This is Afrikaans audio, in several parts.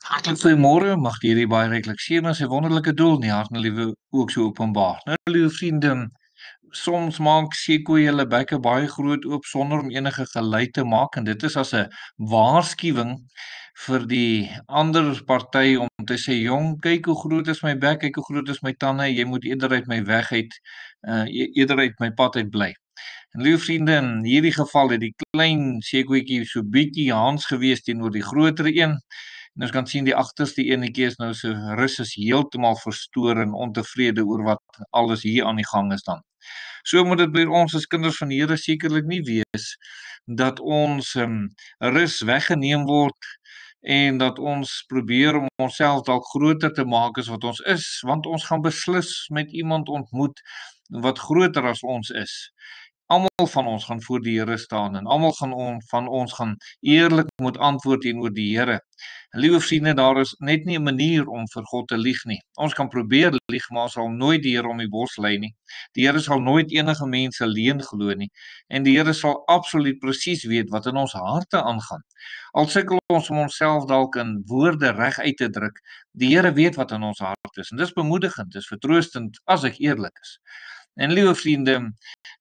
Hartlik goeiemôre, mag die hierdie baie ryklik seën en sy wonderlike doel in die hart en liewe ook so openbaar. Nou, liewe vriende, soms maak seekoeie hulle bekke baie groot oop sonder om enige geluid te maak en dit is as 'n waarskuwing vir die ander party om te sê, "Jong, kyk hoe groot is my bek, kyk hoe groot is my tande, jy moet eerder uit my weg uit, eerder uit my pad uit bly." En liewe vriende, in hierdie geval het die klein seekoetjie so bietjie Hans gewees teenoor die groter een. En ons kan sien die agterste enetjie is nou so rus is heeltemal verstoor en ontevrede oor wat alles hier aan die gang is dan. So moet dit by ons as kinders van die Here sekerlik nie wees dat ons rus weggeneem word en dat ons probeer om onsself dalk groter te maak as wat ons is, want ons gaan beslis met iemand ontmoet wat groter as ons is. Almal van ons gaan voor die Here staan en almal van ons gaan eerlik moet antwoord teenoor die Here. En liewe vriende, daar is net nie 'n manier om vir God te lieg nie. Ons kan probeer lieg, maar ons sal nooit die Here om die bos lei nie. Die Here sal nooit enige mense leuen glo nie. En die Here sal absoluut presies weet wat in ons harte aangaan. Al sukkel ons om onsself dalk in woorde reg uit te druk, die Here weet wat in ons hart is. En dis bemoedigend, dis vertroostend as ek eerlik is. En liewe vriende,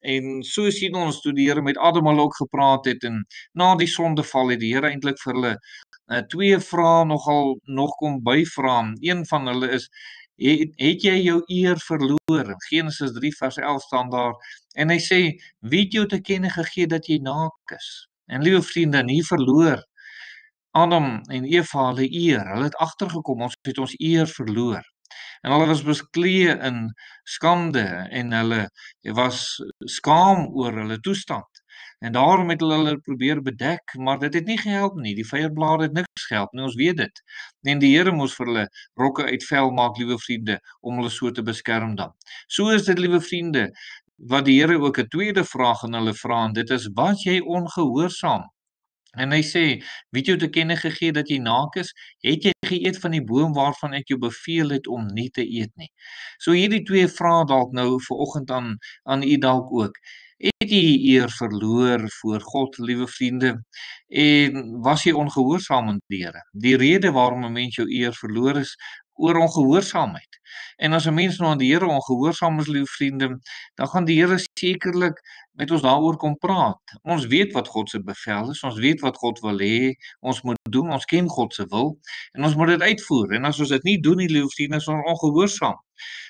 en so sien ons toe die Here met Adam al ook gepraat het en na die sondeval het die Here eintlik vir hulle twee vrae nog kom byvra. Een van hulle is het jy jou eer verloor? Genesis 3 vers 11 staan daar en hy sê wie het jou te kenne gegee dat jy naak is? En liewe vriende, hier verloor Adam en Eva hulle eer. Hulle het agtergekom ons het ons eer verloor. En hulle was beklee in skande en hulle was skaam oor hulle toestand. En daarom het hulle probeer bedek, maar dit het nie gehelp nie. Die vyerblare het niks gehelp nie, ons weet dit. En die Here moes vir hulle rokke uit vel maak, liewe vriende, om hulle so te beskerm dan. So is dit, liewe vriende, wat die Here ook 'n tweede vraag aan hulle vra en dit is: "Was jy ongehoorsaam?" En hy sê, wie het jou te kenne gegee dat jy naak is? Het jy geëet van die boom waarvan ek jou beveel het om nie te eet nie? So hierdie twee vrae dalk nou vanoggend aan u dalk ook. Het jy eer verloor voor God, liewe vriende? En was jy ongehoorsaam aan die Here? Die rede waarom 'n mens jou eer verloor is oor ongehoorsaamheid. En as 'n mens nou aan die Here ongehoorsaam is, liewe vriende, dan gaan die Here sekerlik met ons daaroor kom praat. Ons weet wat God se bevel is, ons weet wat God wil hê ons moet doen, ons ken God se wil en ons moet dit uitvoer. En as ons dit nie doen nie, liewe vriende, is ons ongehoorsaam.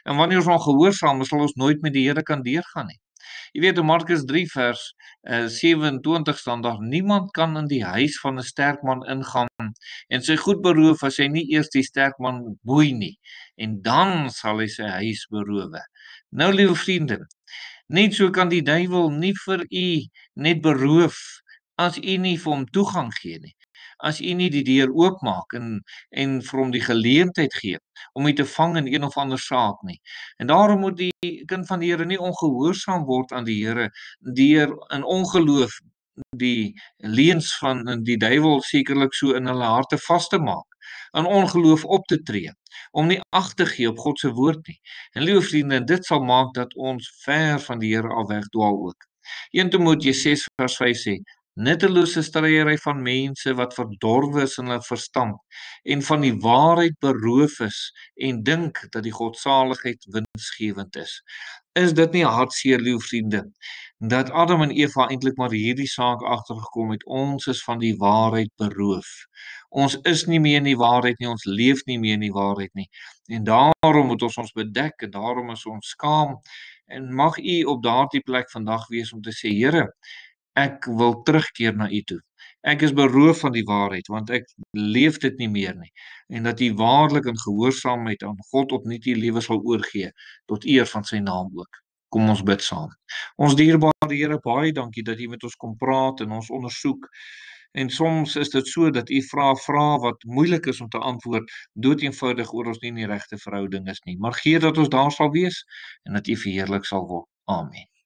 En wanneer ons ongehoorsaam is, sal ons nooit met die Here kan deurgaan nie. Jy weet in Markus 3 vers 27 staan daar: niemand kan in die huis van 'n sterk man ingaan en sy goed beroof as hy nie eers die sterk man boei nie, en dan sal hy sy huis beroof. Nou, liewe vriende, net so kan die duiwel nie vir u net beroof as u nie vir hom toegang gee nie. As u nie die deur oopmaak en vir hom die geleentheid gee om u te vang in een of ander saak nie. En daarom moet die kind van die Here nie ongehoorsaam word aan die Here deur in ongeloof die leuns van die duiwel sekerlik so in hulle harte vas te maak, in ongeloof op te tree, om nie ag te gee op God se woord nie. En liewe vriende, dit sal maak dat ons ver van die Here af wegdwaal ook. 1 Timoteus 6 vers 5 sê: nuttelose stryery van mense wat verdorwe is in hulle verstand en van die waarheid beroof is en dink dat die godsaligheid winsgewend is. Is dit nie hartseer, liewe vriende, dat Adam en Eva eintlik maar hierdie saak agtergekom het? Ons is van die waarheid beroof. Ons is nie meer in die waarheid nie, ons leef nie meer in die waarheid nie. En daarom moet ons bedek en daarom is ons skaam. En mag u op daardie plek vandag wees om te sê: Here, ek wil terugkeer na u toe. Ek is beroof van die waarheid, want ek leef dit nie meer nie. En dat u waarlik in gehoorsaamheid aan God opnuut u lewe sal oorgee, tot eer van sy naam ook. Kom ons bid saam. Ons dierbare Here, baie dankie dat u met ons kom praat en ons ondersoek. En soms is dit so dat u vra wat moeilik is om te antwoord, doeteenvoudig oor ons nie in die regte verhouding is nie. Maar gee dat ons daar sal wees en dat u verheerlik sal word. Amen.